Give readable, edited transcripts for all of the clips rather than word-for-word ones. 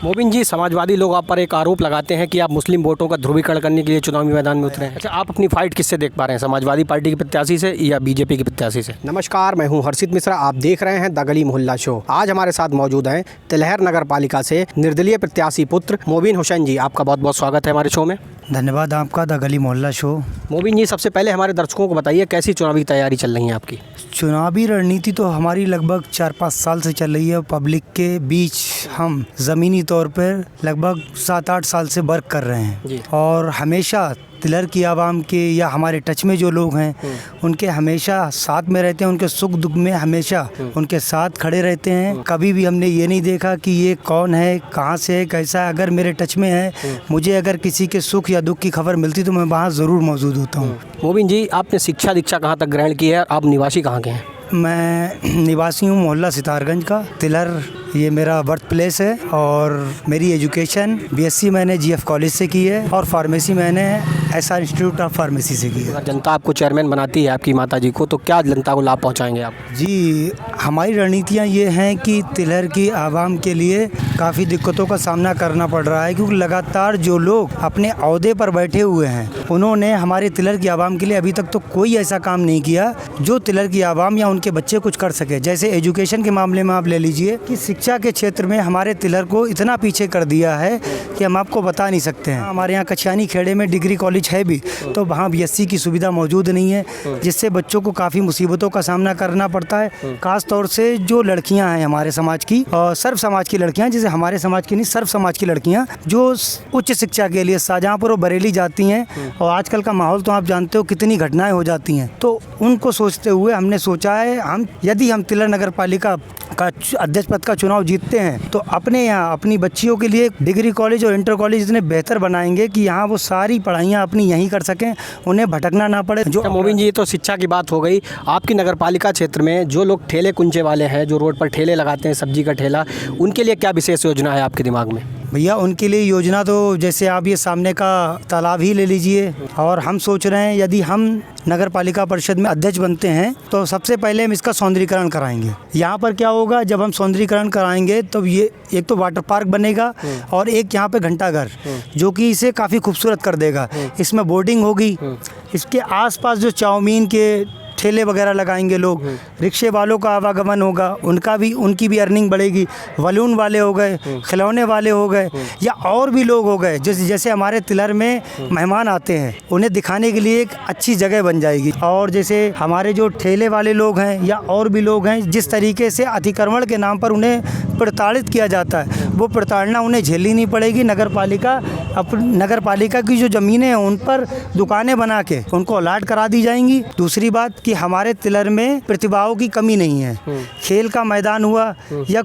मोबिन जी, समाजवादी लोग आप पर एक आरोप लगाते हैं कि आप मुस्लिम वोटों का ध्रुवीकरण करने के लिए चुनावी मैदान में उतरे हैं। अच्छा, आप अपनी फाइट किससे देख पा रहे हैं, समाजवादी पार्टी के प्रत्याशी से या बीजेपी के प्रत्याशी से? नमस्कार, मैं हूं हर्षित मिश्रा। आप देख रहे हैं द गली मोहल्ला शो। आज हमारे साथ मौजूद हैं तिलहर नगर पालिका से निर्दलीय प्रत्याशी पुत्र मोबिन हुसैन जी। आपका बहुत बहुत स्वागत है हमारे शो में। धन्यवाद आपका, द गली मोहल्ला शो। मोबिन जी, सबसे पहले हमारे दर्शकों को बताइए कैसी चुनावी तैयारी चल रही है आपकी? चुनावी रणनीति तो हमारी लगभग 4-5 साल से चल रही है। पब्लिक के बीच हम ज़मीनी तौर पर लगभग 7-8 साल से वर्क कर रहे हैं और हमेशा तिलहर की आवाम के या हमारे टच में जो लोग हैं उनके हमेशा साथ में रहते हैं। उनके सुख दुख में हमेशा उनके साथ खड़े रहते हैं। कभी भी हमने ये नहीं देखा कि ये कौन है, कहाँ से है, कैसा है। अगर मेरे टच में है, मुझे अगर किसी के सुख या दुख की खबर मिलती तो मैं वहाँ ज़रूर मौजूद होता हूँ। मोबिन जी, आपने शिक्षा दीक्षा कहाँ तक ग्रहण की है? आप निवासी कहाँ के हैं? मैं निवासी हूँ मोहल्ला सितारगंज का। तिलहर ये मेरा बर्थ प्लेस है और मेरी एजुकेशन बीएससी मैंने जीएफ कॉलेज से की है और फार्मेसी मैंने एसआर इंस्टीट्यूट ऑफ फार्मेसी से की है। अगर जनता आपको चेयरमैन बनाती है आपकी माता जी को, तो क्या जनता को लाभ पहुंचाएंगे आप? जी, हमारी रणनीतियाँ ये हैं कि तिलहर की आवाम के लिए काफ़ी दिक्कतों का सामना करना पड़ रहा है, क्योंकि लगातार जो लोग अपने ओहदे पर बैठे हुए हैं उन्होंने हमारे तिलहर की आवाम के लिए अभी तक तो कोई ऐसा काम नहीं किया जो तिलहर की आवाम या उनके बच्चे कुछ कर सके। जैसे एजुकेशन के मामले में आप ले लीजिए कि शिक्षा के क्षेत्र में हमारे तिलहर को इतना पीछे कर दिया है कि हम आपको बता नहीं सकते हैं। हमारे यहाँ कछियानी खेड़े में डिग्री कॉलेज है भी, तो वहाँ बीएससी की सुविधा मौजूद नहीं है, जिससे बच्चों को काफ़ी मुसीबतों का सामना करना पड़ता है। खास तौर से जो लड़कियाँ हैं हमारे समाज की और सर्व समाज की लड़कियाँ, जैसे हमारे समाज की नहीं सर्व समाज की लड़कियाँ जो उच्च शिक्षा के लिए शाहजहाँपुर और बरेली जाती हैं, और आजकल का माहौल तो आप जानते हो कितनी घटनाएं हो जाती हैं, तो उनको सोचते हुए हमने सोचा है यदि हम तिलहर नगर पालिका का अध्यक्ष पद का चुनाव जीतते हैं तो अपने यहाँ अपनी बच्चियों के लिए डिग्री कॉलेज और इंटर कॉलेज इतने बेहतर बनाएंगे कि यहाँ वो सारी पढ़ाइयाँ अपनी यहीं कर सकें, उन्हें भटकना ना पड़े। जो मोबिन जी, तो शिक्षा की बात हो गई। आपकी नगर पालिका क्षेत्र में जो लोग ठेले कुंचे वाले हैं, जो रोड पर ठेले लगाते हैं, सब्जी का ठेला, उनके लिए क्या विशेष योजना है आपके दिमाग में? भैया, उनके लिए योजना तो जैसे आप ये सामने का तालाब ही ले लीजिए, और हम सोच रहे हैं यदि हम नगर पालिका परिषद में अध्यक्ष बनते हैं तो सबसे पहले हम इसका सौंदर्यीकरण कराएंगे। यहाँ पर क्या होगा, जब हम सौंदर्यीकरण कराएंगे तो ये एक तो वाटर पार्क बनेगा और एक यहाँ पे घंटाघर जो कि इसे काफ़ी खूबसूरत कर देगा। इसमें बोर्डिंग होगी, इसके आसपास जो चाउमीन के ठेले वगैरह लगाएंगे लोग, रिक्शे वालों का आवागमन होगा, उनकी भी अर्निंग बढ़ेगी। बलून वाले हो गए, खिलौने वाले हो गए, या और भी लोग हो गए जैसे हमारे तिलहर में मेहमान आते हैं उन्हें दिखाने के लिए एक अच्छी जगह बन जाएगी। और जैसे हमारे जो ठेले वाले लोग हैं या और भी लोग हैं, जिस तरीके से अतिक्रमण के नाम पर उन्हें प्रताड़ित किया जाता है, वो प्रताड़ना उन्हें झेलनी नहीं पड़ेगी। नगर पालिका की जो ज़मीनें हैं उन पर दुकानें बना के उनको अलाट करा दी जाएंगी। दूसरी बात कि हमारे तिलहर में प्रतिभाओं की कमी नहीं है। खेल का मैदान हुआ या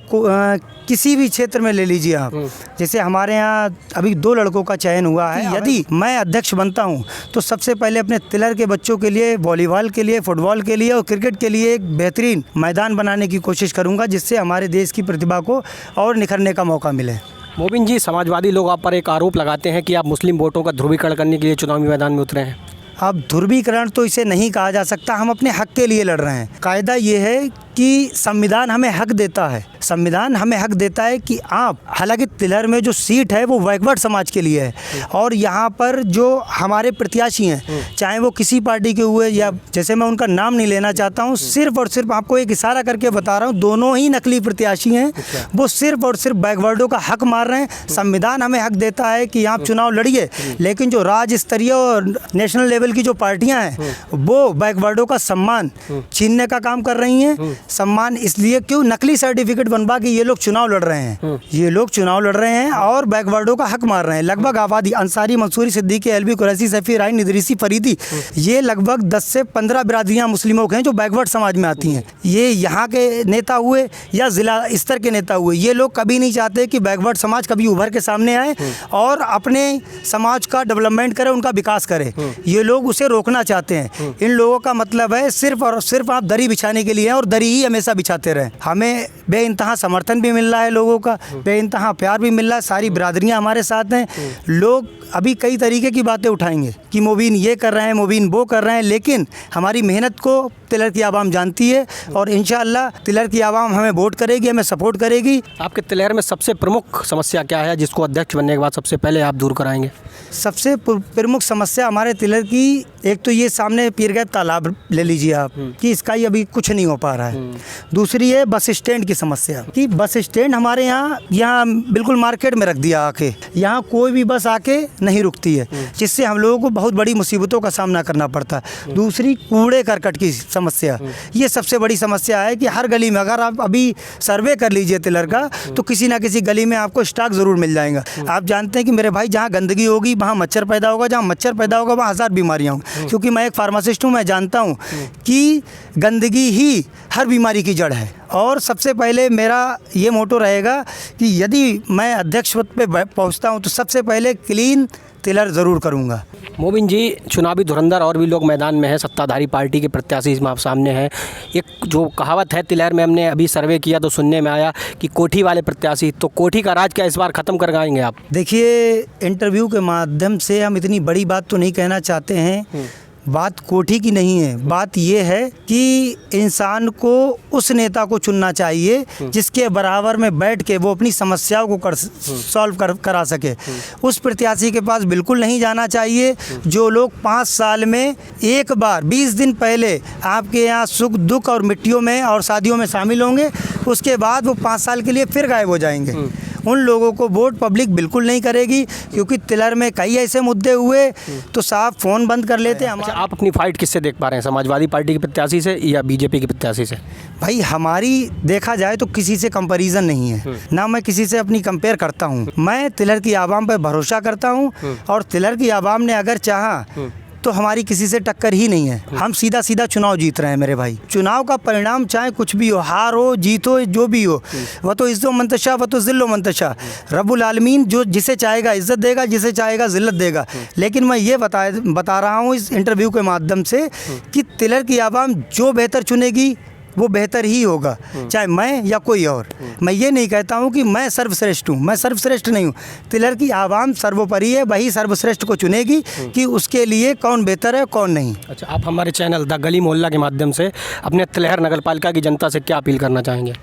किसी भी क्षेत्र में ले लीजिए आप, जैसे हमारे यहाँ अभी 2 लड़कों का चयन हुआ है। यदि मैं अध्यक्ष बनता हूँ तो सबसे पहले अपने तिलहर के बच्चों के लिए वॉलीबॉल के लिए, फुटबॉल के लिए और क्रिकेट के लिए एक बेहतरीन मैदान बनाने की कोशिश करूँगा, जिससे हमारे देश की प्रतिभा को और निखरने का मौका मिले। मोबिन जी, समाजवादी लोग आप पर एक आरोप लगाते हैं कि आप मुस्लिम वोटों का ध्रुवीकरण करने के लिए चुनावी मैदान में उतरे हैं। अब ध्रुवीकरण तो इसे नहीं कहा जा सकता, हम अपने हक के लिए लड़ रहे हैं। कायदा ये है कि संविधान हमें हक देता है, संविधान हमें हक देता है कि आप, हालांकि तिलहर में जो सीट है वो बैकवर्ड समाज के लिए है, और यहाँ पर जो हमारे प्रत्याशी हैं चाहे वो किसी पार्टी के हुए या जैसे मैं उनका नाम नहीं लेना चाहता हूँ, सिर्फ और सिर्फ आपको एक इशारा करके बता रहा हूँ, दोनों ही नकली प्रत्याशी हैं। वो सिर्फ और सिर्फ बैकवर्डों का हक मार रहे हैं। संविधान हमें हक देता है कि आप चुनाव लड़िए, लेकिन जो राज्य स्तरीय और नेशनल लेवल की जो पार्टियाँ हैं वो बैकवर्डों का सम्मान छीनने का काम कर रही हैं। सम्मान इसलिए क्यों, नकली सर्टिफिकेट बनवा के ये लोग चुनाव लड़ रहे हैं, ये लोग चुनाव लड़ रहे हैं और बैकवर्डों का हक मार रहे हैं। लगभग आबादी अंसारी, मंसूरी, सिद्दीकी, एलबी, कुरैशी, सफ़ी, राइन, इदरीसी, फरीदी, ये लगभग 10 से 15 बिरादरियाँ मुस्लिमों के हैं जो बैकवर्ड समाज में आती हैं। ये यहाँ के नेता हुए या ज़िला स्तर के नेता हुए, ये लोग कभी नहीं चाहते कि बैकवर्ड समाज कभी उभर के सामने आए और अपने समाज का डेवलपमेंट करे, उनका विकास करे। ये लोग उसे रोकना चाहते हैं। इन लोगों का मतलब है सिर्फ और सिर्फ आप दरी बिछाने के लिए हैं और दरी ही हमेशा बिछाते रहें। हमें बेइंतहा समर्थन भी मिल रहा है लोगों का, बेइंतहा प्यार भी मिल रहा है, सारी बिरादरियाँ हमारे साथ हैं। लोग अभी कई तरीके की बातें उठाएंगे कि मुबीन ये कर रहे हैं, मुबीन वो कर रहे हैं, लेकिन हमारी मेहनत को तिलर की आवाम जानती है और इंशाअल्लाह तिलर की आवाम हमें वोट करेगी, हमें सपोर्ट करेगी। आपके तिलहर में सबसे प्रमुख समस्या क्या है जिसको अध्यक्ष बनने के बाद सबसे पहले आप दूर कराएंगे? सबसे प्रमुख समस्या हमारे तिलर की, एक तो ये सामने पीरगैब तालाब ले लीजिए आप कि इसका ही अभी कुछ नहीं हो पा रहा है। दूसरी है बस स्टैंड की समस्या कि बस स्टैंड हमारे यहाँ बिल्कुल मार्केट में रख दिया आके, यहाँ कोई भी बस आके नहीं रुकती है, जिससे हम लोगों को बहुत बड़ी मुसीबतों का सामना करना पड़ता है। दूसरी कूड़े करकट की समस्या, ये सबसे बड़ी समस्या है कि हर गली में अगर आप अभी सर्वे कर लीजिए तिलर का तो किसी ना किसी गली में आपको स्टॉक ज़रूर मिल जाएगा। आप जानते हैं कि मेरे भाई जहाँ गंदगी होगी वहाँ मच्छर पैदा होगा, जहाँ मच्छर पैदा होगा वहाँ हज़ार बीमारियाँ होंगी, क्योंकि मैं एक फार्मासिस्ट हूँ, मैं जानता हूँ कि गंदगी ही हर बीमारी की जड़ है। और सबसे पहले मेरा ये मोटो रहेगा कि यदि मैं अध्यक्ष पद पे पहुँचता हूँ तो सबसे पहले क्लीन तिलर ज़रूर करूँगा। मोबिन जी, चुनावी धुरंधर और भी लोग मैदान में हैं, सत्ताधारी पार्टी के प्रत्याशी इसमें आप सामने हैं। एक जो कहावत है तिलहर में, हमने अभी सर्वे किया तो सुनने में आया कि कोठी वाले प्रत्याशी, तो कोठी का राज क्या इस बार ख़त्म कर गाएंगे आप? देखिए, इंटरव्यू के माध्यम से हम इतनी बड़ी बात तो नहीं कहना चाहते हैं। बात कोठी की नहीं है, बात ये है कि इंसान को उस नेता को चुनना चाहिए जिसके बराबर में बैठ के वो अपनी समस्याओं को सॉल्व करा सके। उस प्रत्याशी के पास बिल्कुल नहीं जाना चाहिए जो लोग 5 साल में एक बार 20 दिन पहले आपके यहाँ सुख दुख और मिट्टियों में और शादियों में शामिल होंगे, उसके बाद वो 5 साल के लिए फिर गायब हो जाएंगे। उन लोगों को वोट पब्लिक बिल्कुल नहीं करेगी, क्योंकि तिलर में कई ऐसे मुद्दे हुए तो साहब फ़ोन बंद कर लेते हैं। अच्छा, आप अपनी फाइट किससे देख पा रहे हैं, समाजवादी पार्टी के प्रत्याशी से या बीजेपी के प्रत्याशी से? भाई हमारी देखा जाए तो किसी से कंपैरिजन नहीं है, ना मैं किसी से अपनी कंपेयर करता हूँ। मैं तिलर की आवाम पर भरोसा करता हूँ और तिलर की आवाम ने अगर चाहा तो हमारी किसी से टक्कर ही नहीं है। हम सीधा सीधा चुनाव जीत रहे हैं मेरे भाई। चुनाव का परिणाम चाहे कुछ भी हो, हार हो जीत हो, जो भी हो, वह तो इज़्ज़ो मंतशा वह तो ज़िल्लो मंतशा, रब्बुल आलमीन जो जिसे चाहेगा इज़्ज़त देगा, जिसे चाहेगा ज़िल्लत देगा। लेकिन मैं ये बता रहा हूँ इस इंटरव्यू के माध्यम से कि तिलर की आवाम जो बेहतर चुनेगी वो बेहतर ही होगा, चाहे मैं या कोई और। मैं ये नहीं कहता हूँ कि मैं सर्वश्रेष्ठ हूँ, मैं सर्वश्रेष्ठ नहीं हूँ। तिलर की आवाम सर्वोपरि है, वही सर्वश्रेष्ठ को चुनेगी कि उसके लिए कौन बेहतर है कौन नहीं। अच्छा, आप हमारे चैनल द गली मोहल्ला के माध्यम से अपने तिलहर नगर पालिका की जनता से क्या अपील करना चाहेंगे?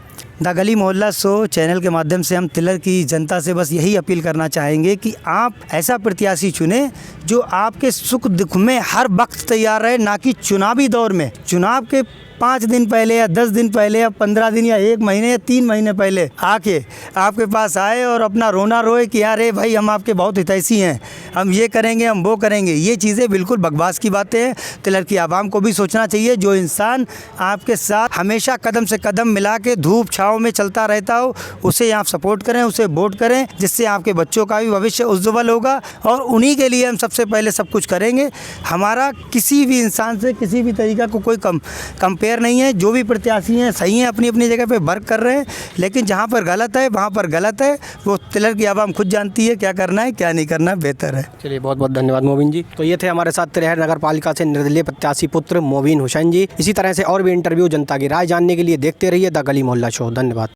द गली मोहल्ला शो चैनल के माध्यम से हम तिलर की जनता से बस यही अपील करना चाहेंगे कि आप ऐसा प्रत्याशी चुने जो आपके सुख दुख में हर वक्त तैयार रहे, ना कि चुनावी दौर में, चुनाव के 5 दिन पहले या 10 दिन पहले या 15 दिन या 1 महीने या 3 महीने पहले आके आपके पास आए और अपना रोना रोए कि अरे भाई हम आपके बहुत हितैषी हैं, हम ये करेंगे, हम वो करेंगे। ये चीज़ें बिल्कुल बकवास की बातें हैं। तिलर की आवाम को भी सोचना चाहिए, जो इंसान आपके साथ हमेशा कदम से कदम मिला के धूप छाँव में चलता रहता हो, उसे आप सपोर्ट करें, उसे वोट करें, जिससे आपके बच्चों का भी भविष्य उज्ज्वल होगा और उन्हीं के लिए हम सबसे पहले सब कुछ करेंगे। हमारा किसी भी इंसान से किसी भी तरीका को कोई कंपेयर नहीं है। जो भी प्रत्याशी हैं सही हैं, अपनी अपनी जगह पे वर्क कर रहे हैं, लेकिन जहाँ पर गलत है वहाँ पर गलत है। वो तिलर की आवाम खुद जानती है क्या करना है क्या नहीं करना, बेहतर है। चलिए, बहुत बहुत धन्यवाद मोबिन जी। तो ये थे हमारे साथ तिलहर नगर पालिका से निर्दलीय प्रत्याशी पुत्र मोबिन हुसैन जी। इसी तरह से और भी इंटरव्यू, जनता की राय जानने के लिए देखते रहिए द गली मोहल्ला शो। धन्यवाद।